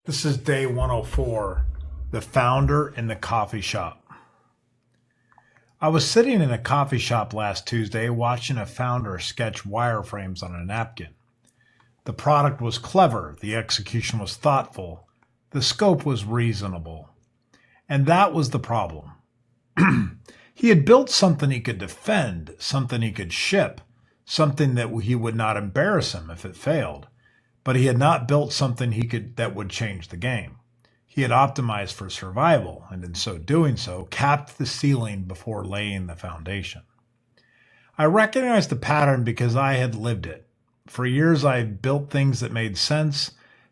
This is day 104, the founder in the coffee shop. I was sitting in a coffee shop last Tuesday watching a founder sketch wireframes on a napkin. The product was clever, the execution was thoughtful, the scope was reasonable. And that was the problem. He had built something he could defend, something he could ship, something that he would not embarrass him if it failed. But he had not built something that would change the game. He had optimized for survival, and in so doing capped the ceiling before laying the foundation. I recognized the pattern because I had lived it. For years I had built things that made sense,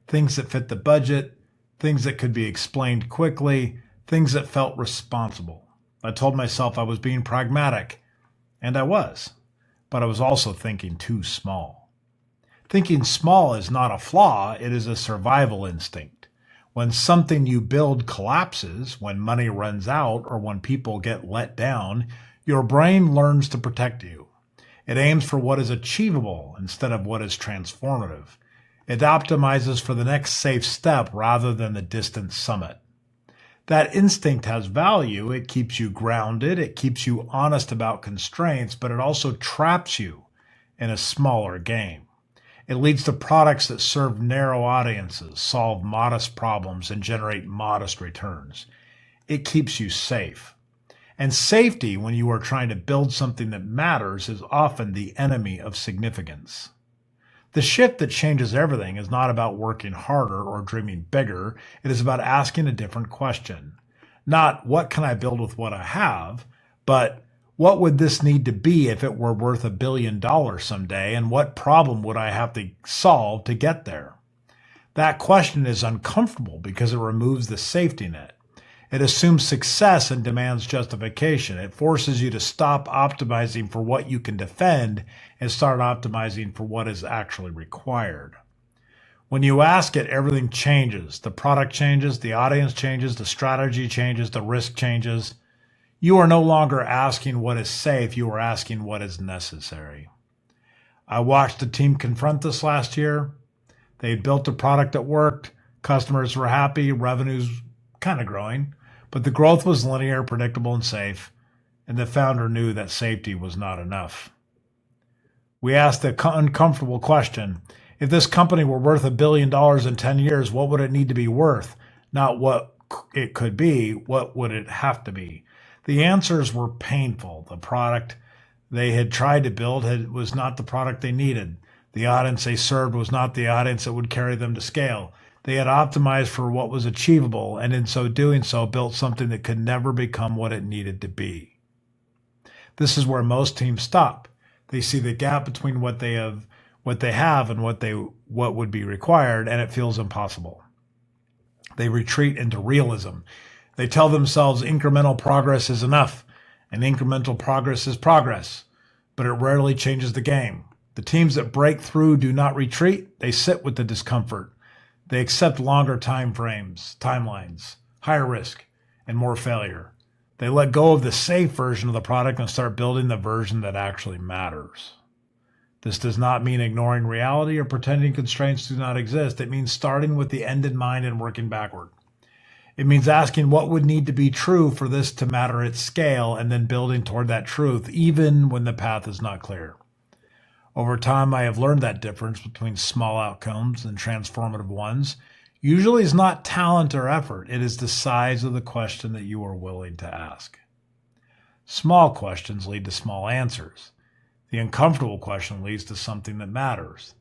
things that fit the budget, things that could be explained quickly, things that felt responsible. I told myself I was being pragmatic, and I was, but I was also thinking too small. Thinking small is not a flaw, it is a survival instinct. When something you build collapses, when money runs out, or when people get let down, your brain learns to protect you. It aims for what is achievable instead of what is transformative. It optimizes for the next safe step rather than the distant summit. That instinct has value. It keeps you grounded. It keeps you honest about constraints, but it also traps you in a smaller game. It leads to products that serve narrow audiences, solve modest problems, and generate modest returns. It keeps you safe. And safety, when you are trying to build something that matters, is often the enemy of significance. The shift that changes everything is not about working harder or dreaming bigger. It is about asking a different question. Not, what can I build with what I have, but what would this need to be if it were worth $1 billion someday, and what problem would I have to solve to get there? That question is uncomfortable because it removes the safety net. It assumes success and demands justification. It forces you to stop optimizing for what you can defend and start optimizing for what is actually required. When you ask it, everything changes. The product changes, the audience changes, the strategy changes, the risk changes. You are no longer asking what is safe, you are asking what is necessary. I watched the team confront this last year. They had built a product that worked, customers were happy, revenues kind of growing, but the growth was linear, predictable, and safe, and the founder knew that safety was not enough. We asked the uncomfortable question, if this company were worth $1 billion in 10 years, what would it need to be worth? Not what it could be, what would it have to be? The answers were painful. The product they had tried to build was not the product they needed. The audience they served was not the audience that would carry them to scale. They had optimized for what was achievable, and in so doing built something that could never become what it needed to be. This is where most teams stop. They see the gap between what they have and what would be required, and it feels impossible. They retreat into realism. They tell themselves incremental progress is enough, and incremental progress is progress, but it rarely changes the game. The teams that break through do not retreat. They sit with the discomfort. They accept longer timelines, higher risk, and more failure. They let go of the safe version of the product and start building the version that actually matters. This does not mean ignoring reality or pretending constraints do not exist. It means starting with the end in mind and working backward. It means asking what would need to be true for this to matter at scale and then building toward that truth, even when the path is not clear. Over time, I have learned that difference between small outcomes and transformative ones usually is not talent or effort. It is the size of the question that you are willing to ask. Small questions lead to small answers. The uncomfortable question leads to something that matters.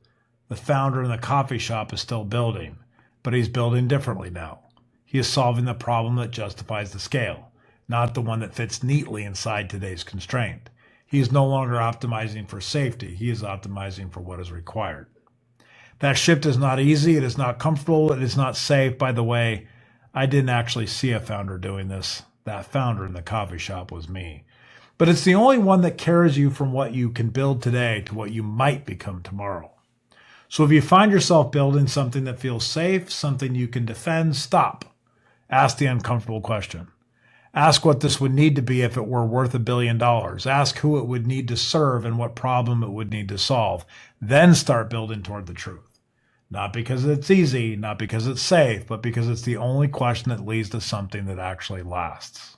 The founder in the coffee shop is still building, but he's building differently now. He is solving the problem that justifies the scale, not the one that fits neatly inside today's constraint. He is no longer optimizing for safety. He is optimizing for what is required. That shift is not easy. It is not comfortable. It is not safe. By the way, I didn't actually see a founder doing this. That founder in the coffee shop was me. But it's the only one that carries you from what you can build today to what you might become tomorrow. So if you find yourself building something that feels safe, something you can defend, stop. Ask the uncomfortable question. Ask what this would need to be if it were worth $1 billion. Ask who it would need to serve and what problem it would need to solve. Then start building toward the truth. Not because it's easy, not because it's safe, but because it's the only question that leads to something that actually lasts.